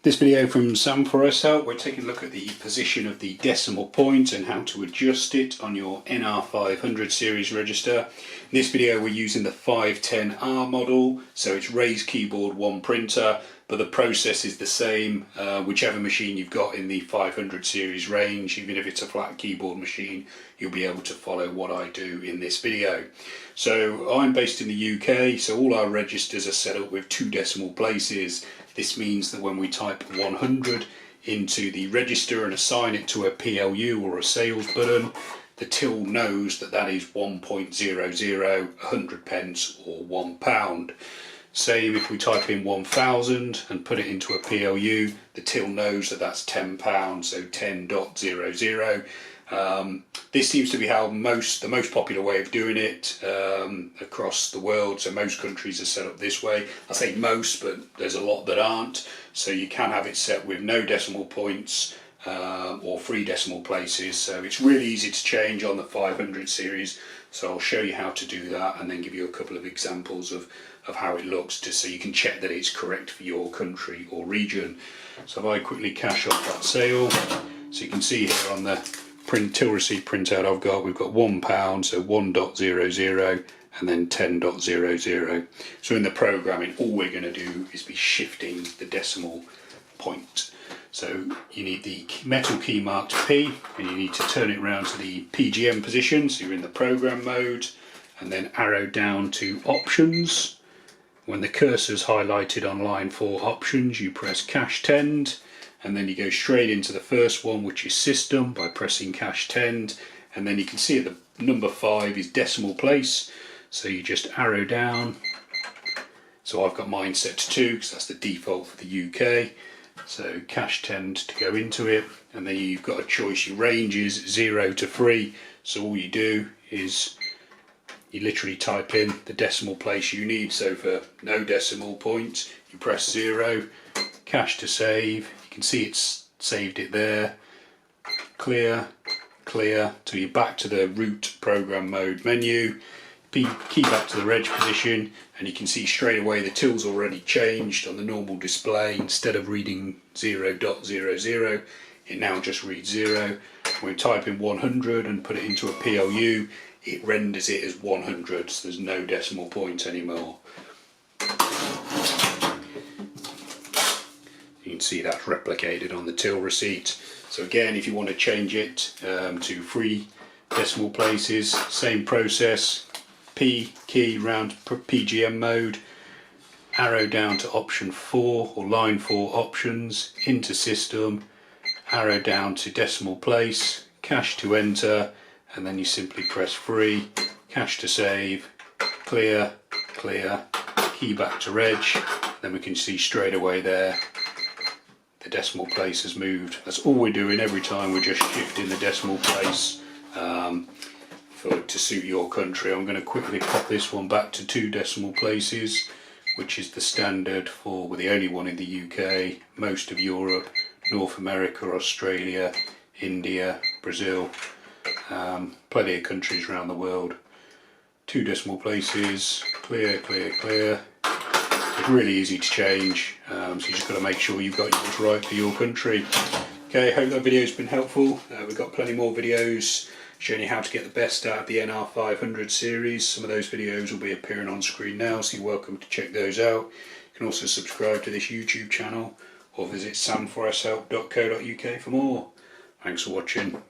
This video from Sam4S Help, we're taking a look at the position of the decimal point and how to adjust it on your NR-500 series register. In this video we're using the 510R model, so it's raised keyboard one printer, but the process is the same whichever machine you've got in the 500 series range. Even if it's a flat keyboard machine, you'll be able to follow what I do in this video. So I'm based in the UK, so all our registers are set up with 2 decimal places. This means that when we type 100 into the register and assign it to a PLU or a sales button, the till knows that that is 1.00, 100 pence or £1. Same if we type in 1000 and put it into a PLU, the till knows that that's £10, so 10.00. This seems to be how the most popular way of doing it across the world, so most countries are set up this way. I say most, but there's a lot that aren't, so you can have it set with no decimal points or 3 decimal places, so it's really easy to change on the 500 series. So I'll show you how to do that and then give you a couple of examples of how it looks, just so you can check that it's correct for your country or region. So if I quickly cash off that sale, so you can see here on the till receipt printout we've got £1, so 1.00 and then 10.00. So in the programming all we're going to do is be shifting the decimal point. So you need the metal key marked P and you need to turn it around to the PGM position, so you're in the program mode, and then arrow down to options. When the cursor's highlighted on line 4 options, you press cash tend, and then you go straight into the first one, which is system, by pressing cash tend, and then you can see at the number 5 is decimal place, so you just arrow down. So I've got mine set to 2 because that's the default for the UK. So cash tend to go into it, and then you've got a choice. Your range is 0 to 3, so all you do is you literally type in the decimal place you need. So for no decimal point you press 0, cash to save, you can see it's saved it there, clear, clear, till you're back to the root program mode menu, key back to the reg position, and you can see straight away the till's already changed on the normal display. Instead of reading 0.00, it now just reads 0. When we type in 100 and put it into a PLU, it renders it as 100, so there's no decimal point anymore. You can see that's replicated on the till receipt. So again, if you want to change it to 3 decimal places, same process. P key round PGM mode, arrow down to option 4 or line 4 options, into system, arrow down to decimal place, cash to enter, and then you simply press 3, cash to save, clear, clear, key back to reg. Then we can see straight away there the decimal place has moved. That's all we're doing every time, we're just shifting the decimal place to suit your country. I'm going to quickly pop this one back to 2 decimal places, which is the standard for, we're the only one in the UK, most of Europe, North America, Australia, India, Brazil, plenty of countries around the world. 2 decimal places, clear, clear, clear. It's really easy to change, so you just got to make sure you've got yours right for your country. Okay, hope that video's been helpful. We've got plenty more videos showing you how to get the best out of the NR-500 series. Some of those videos will be appearing on screen now, so you're welcome to check those out. You can also subscribe to this YouTube channel or visit sam4shelp.co.uk for more. Thanks for watching.